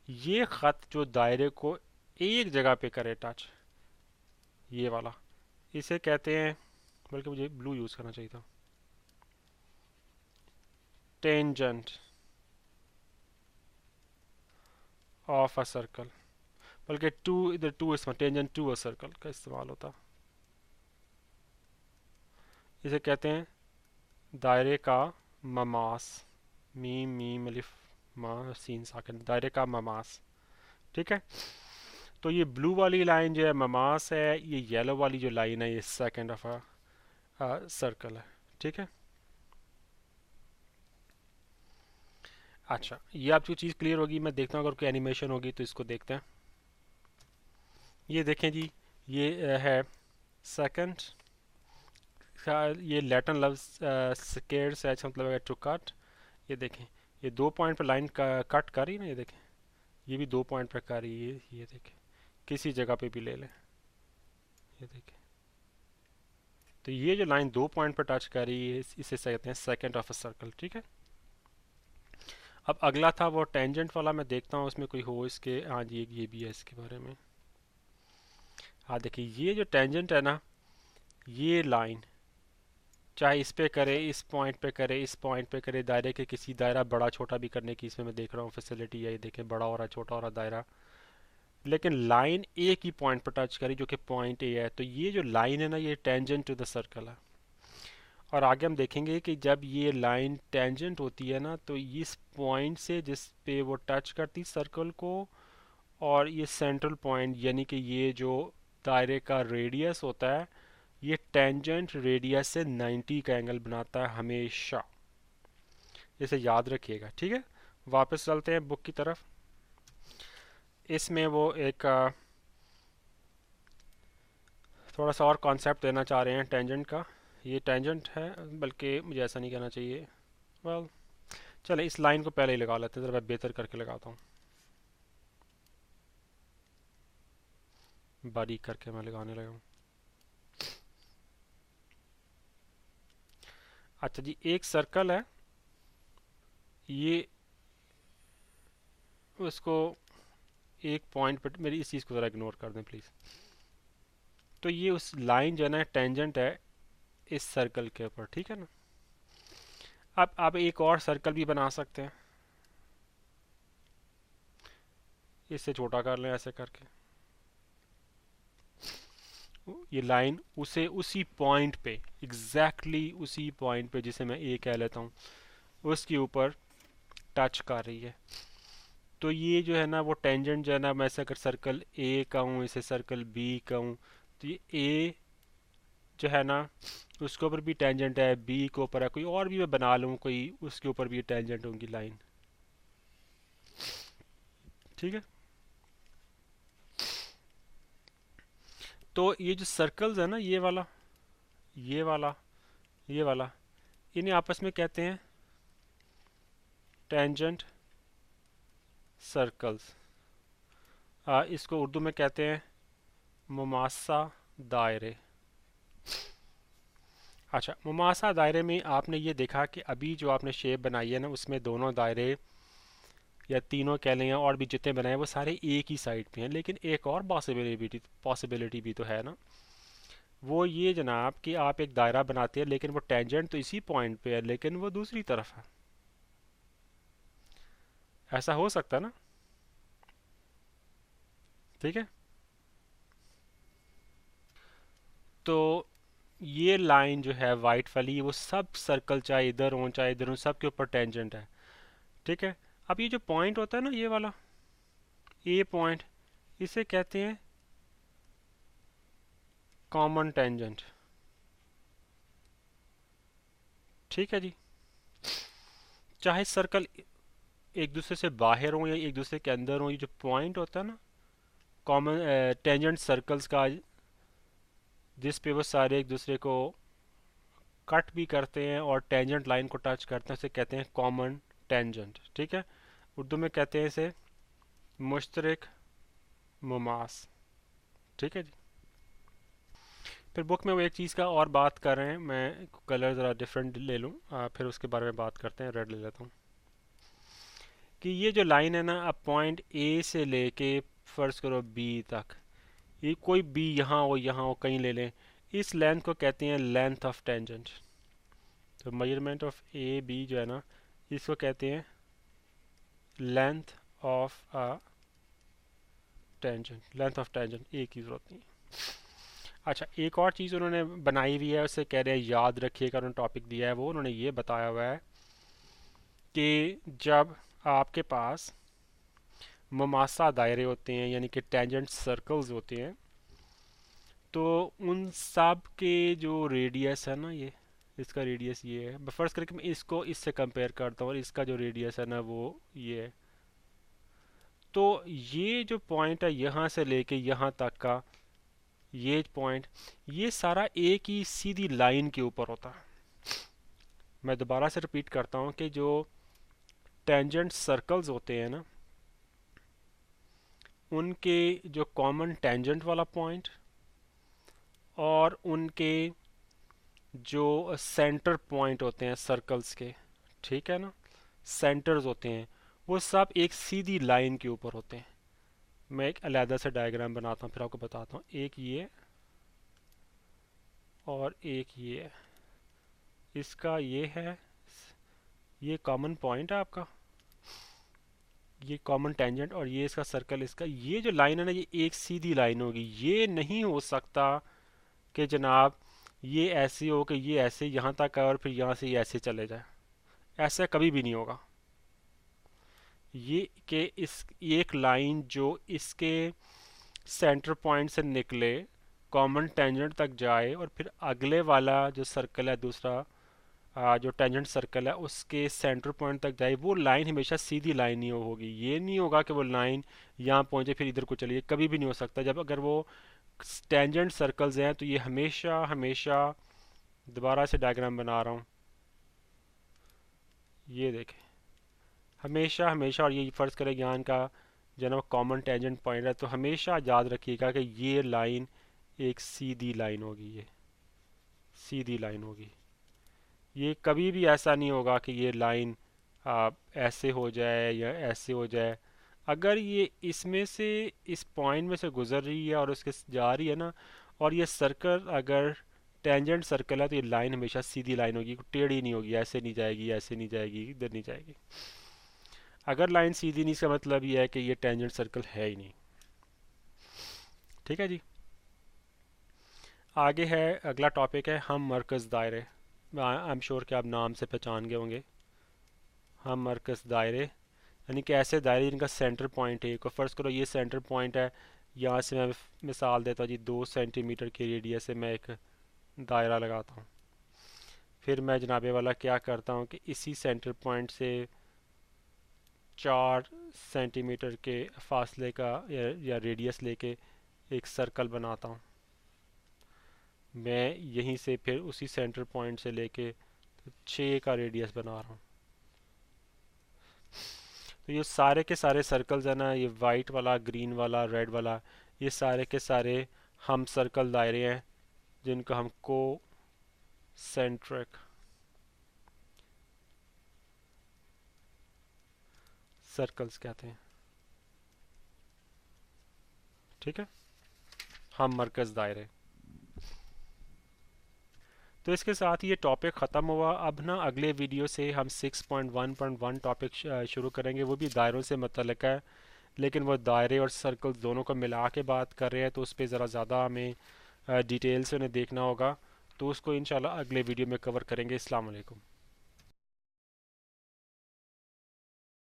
ये ख़त जो दायरे को एक जगह पे करे टच, ये वाला, इसे कहते हैं, बल्कि मुझे ब्लू यूज़ करना चाहिए था, टेंजेंट ऑफ अ सर्कल, बल्कि टू, इधर टू इसमें टेंजेंट टू अ सर्कल का इस्तेमाल होता। इसे कहते हैं दायरे का ममास, मीम मीम अलिफ मा सीन साकिन, दायरे का ममास। ठीक है, तो ये ब्लू वाली लाइन जो है ममास है, ये येलो वाली जो लाइन है ये सेकंड ऑफ अ सर्कल है। ठीक है। अच्छा, ये आपकी चीज़ क्लियर होगी। मैं देखता हूँ अगर कोई एनिमेशन होगी तो इसको देखते हैं। ये देखें जी, ये है सेकंड का, ये लैटिन लफ्ज स्केयर से अच्छा मतलब है टू कट। ये देखें, ये दो पॉइंट पर लाइन का कट कर रही है ना, ये देखें, ये भी दो पॉइंट पर कर रही है, ये देखें, किसी जगह पे भी ले लें, ये देखें, तो ये जो लाइन दो पॉइंट पर टच कर रही है इसे कहते हैं सेकंड ऑफ अ सर्कल। ठीक है। अब अगला था वो टेंजेंट वाला, मैं देखता हूँ उसमें कोई हो इसके, हाँ जी ये भी है इसके बारे में। हाँ देखिए, ये जो टेंजेंट है ना, ये लाइन चाहे इस पे करे, इस पॉइंट पे करे, इस पॉइंट पे करे, दायरे के किसी, दायरा बड़ा छोटा भी करने की इसमें मैं देख रहा हूँ फैसिलिटी है, ये देखें बड़ा हो रहा है छोटा हो रहा दायरा, लेकिन लाइन एक ही पॉइंट पर टच करी जो कि पॉइंट ए है, तो ये जो लाइन है ना ये टेंजेंट टू द सर्कल है। और आगे हम देखेंगे कि जब ये लाइन टेंजेंट होती है ना तो इस पॉइंट से जिस पे वो टच करती सर्कल को, और ये सेंट्रल पॉइंट यानी कि ये जो दायरे का रेडियस होता है, ये टेंजेंट रेडियस से 90 का एंगल बनाता है हमेशा। इसे याद रखिएगा। ठीक है, वापस चलते हैं बुक की तरफ। इसमें वो एक थोड़ा सा और कॉन्सेप्ट देना चाह रहे हैं टेंजेंट का। ये टेंजेंट है, बल्कि मुझे ऐसा नहीं कहना चाहिए, वेल चले इस लाइन को पहले ही लगा लेते हैं, ज़रा मैं बेहतर करके लगाता हूँ, बारीक करके मैं लगाने लगा हूँ। अच्छा जी, एक सर्कल है, ये उसको एक पॉइंट पर, मेरी इस चीज़ को ज़रा इग्नोर कर दें प्लीज़। तो ये उस लाइन जो है ना टेंजेंट है इस सर्कल के ऊपर। ठीक है ना। अब आप एक और सर्कल भी बना सकते हैं, इससे छोटा कर लें ऐसे करके, ये लाइन उसे उसी पॉइंट पे, एग्जैक्टली उसी पॉइंट पे जिसे मैं ए कह लेता हूँ, उसके ऊपर टच कर रही है। तो ये जो है ना वो टेंजेंट जो है ना, मैं ऐसे अगर सर्कल ए कहूँ, इसे सर्कल बी कहूँ, तो ये ए जो है ना उसके ऊपर भी टेंजेंट है, बी के ऊपर है, कोई और भी मैं बना लूँ कोई, उसके ऊपर भी टेंजेंट होंगी लाइन। ठीक है। तो ये जो सर्कल्स है ना, ये वाला, ये वाला, ये वाला, इन्हें आपस में कहते हैं टेंजेंट सर्कल्स। इसको उर्दू में कहते हैं मुमासा दायरे। अच्छा, मुमासा दायरे में आपने ये देखा कि अभी जो आपने शेप बनाई है ना, उसमें दोनों दायरे या तीनों कह लें और भी जितने बनाए वो सारे एक ही साइड पे हैं, लेकिन एक और पॉसिबिलिटी भी तो है ना। वो ये जनाब कि आप एक दायरा बनाते हैं लेकिन वो टेंजेंट तो इसी पॉइंट पे है लेकिन वो दूसरी तरफ है। ऐसा हो सकता है ना। ठीक है। तो ये लाइन जो है वाइट वाली, वो सब सर्कल चाहे इधर हो चाहे इधर हो, सब के ऊपर टेंजेंट है। ठीक है। अब ये जो पॉइंट होता है ना, ये वाला ए पॉइंट, इसे कहते हैं कॉमन टेंजेंट। ठीक है जी। चाहे सर्कल एक दूसरे से बाहर हो या एक दूसरे के अंदर हो, ये जो पॉइंट होता है ना कॉमन टेंजेंट सर्कल्स का, जिस पे वो सारे एक दूसरे को कट भी करते हैं और टेंजेंट लाइन को टच करते हैं, उसे कहते हैं कॉमन टेंजेंट। ठीक है। उर्दू में कहते हैं इसे मुश्तरक मुमास। ठीक है जी। फिर बुक में वो एक चीज़ का और बात कर रहे हैं, मैं कलर ज़रा डिफरेंट ले लूँ, फिर उसके बारे में बात करते हैं। रेड ले लेता हूँ। कि ये जो लाइन है ना, अब पॉइंट ए से लेके फर्ज करो बी तक, ये कोई बी यहाँ हो कहीं ले लें, इस लेंथ को कहते हैं लेंथ ऑफ टेंजेंट। तो मेजरमेंट ऑफ ए बी जो है ना, इसको कहते हैं length of a tangent. Length of tangent ए की जरूरत नहीं। अच्छा, एक और चीज़ उन्होंने बनाई हुई है, उससे कह रहे हैं याद रखिएगा, उन्होंने टॉपिक दिया है, वो उन्होंने ये बताया हुआ है कि जब आपके पास मुमासा दायरे होते हैं यानी कि टेंजेंट सर्कल्स होते हैं, तो उन सब के जो रेडियस है ना, ये इसका रेडियस ये है, फर्स्ट करके मैं इसको इससे कंपेयर करता हूँ और इसका जो रेडियस है ना वो ये है। तो ये जो पॉइंट है यहाँ से लेके यहाँ तक का, ये पॉइंट, ये सारा एक ही सीधी लाइन के ऊपर होता है। मैं दोबारा से रिपीट करता हूँ कि जो टेंजेंट सर्कल्स होते हैं ना, उनके जो कॉमन टेंजेंट वाला पॉइंट और उनके जो सेंटर पॉइंट होते हैं सर्कल्स के, ठीक है ना, सेंटर्स होते हैं, वो सब एक सीधी लाइन के ऊपर होते हैं। मैं एक अलहदा से डायग्राम बनाता हूँ फिर आपको बताता हूँ। एक ये और एक ये, इसका ये है, ये कॉमन पॉइंट है आपका, ये कॉमन टेंजेंट, और ये इसका सर्कल, इसका ये जो लाइन है ना, ये एक सीधी लाइन होगी। ये नहीं हो सकता कि जनाब ये ऐसी हो कि ये ऐसे यहाँ तक है और फिर यहाँ से ये ऐसे चले जाए। ऐसा कभी भी नहीं होगा। ये कि इस एक लाइन जो इसके सेंटर पॉइंट से निकले, कॉमन टेंजेंट तक जाए और फिर अगले वाला जो सर्कल है दूसरा, जो टेंजेंट सर्कल है उसके सेंटर पॉइंट तक जाए, वो लाइन हमेशा सीधी लाइन ही होगी। ये नहीं होगा कि वो लाइन यहाँ पहुँचे फिर इधर को चलिए, कभी भी नहीं हो सकता। जब अगर वो टेंजेंट सर्कल्स हैं तो ये हमेशा हमेशा, दोबारा से डायग्राम बना रहा हूँ, ये देखें, हमेशा हमेशा, और ये फ़र्ज़ करें ज्ञान का जनाब कॉमन टेंजेंट पॉइंट है, तो हमेशा याद रखिएगा कि ये लाइन एक सीधी लाइन होगी, ये सीधी लाइन होगी। ये कभी भी ऐसा नहीं होगा कि ये लाइन ऐसे हो जाए या ऐसे हो जाए। अगर ये इसमें से, इस पॉइंट में से गुजर रही है और उसके जा रही है ना, और ये सर्कल अगर टेंजेंट सर्कल है, तो ये लाइन हमेशा सीधी लाइन होगी, टेढ़ी नहीं होगी, ऐसे नहीं जाएगी, ऐसे नहीं जाएगी, इधर नहीं जाएगी। अगर लाइन सीधी नहीं, इसका मतलब ये है कि ये टेंजेंट सर्कल है ही नहीं। ठीक है जी। आगे है, अगला टॉपिक है हम मरकज़ दायरे। आई एम श्योर कि आप नाम से पहचान गए होंगे। हम मरकज़ दायरे यानी कि ऐसे दायरे जिनका सेंटर पॉइंट है। को फ़र्ज़ करो ये सेंटर पॉइंट है, यहाँ से मैं मिसाल देता हूँ जी, 2 सेंटीमीटर की रेडियस से मैं एक दायरा लगाता हूँ। फिर मैं जनाबे वाला क्या करता हूँ कि इसी सेंटर पॉइंट से 4 सेंटीमीटर के फासले का या रेडियस लेके एक सर्कल बनाता हूँ। मैं यहीं से फिर उसी सेंटर पॉइंट से लेके 6 का रेडियस बना रहा हूँ। तो ये सारे के सारे सर्कल्स है ना, ये वाइट वाला, ग्रीन वाला, रेड वाला, ये सारे के सारे हम सर्कल दायरे हैं जिनको हम को सेंट्रिक सर्कल्स कहते हैं। ठीक है, हम मरकज़ दायरे। तो इसके साथ ही ये टॉपिक ख़त्म हुआ। अब ना अगले वीडियो से हम 6.1.1 टॉपिक शुरू करेंगे। वो भी दायरों से मतलब है, लेकिन वो दायरे और सर्कल दोनों को मिला के बात कर रहे हैं, तो उस पर ज़रा ज़्यादा हमें डिटेल से उन्हें देखना होगा। तो उसको इंशाल्लाह अगले वीडियो में कवर करेंगे। अस्सलाम वालेकुम।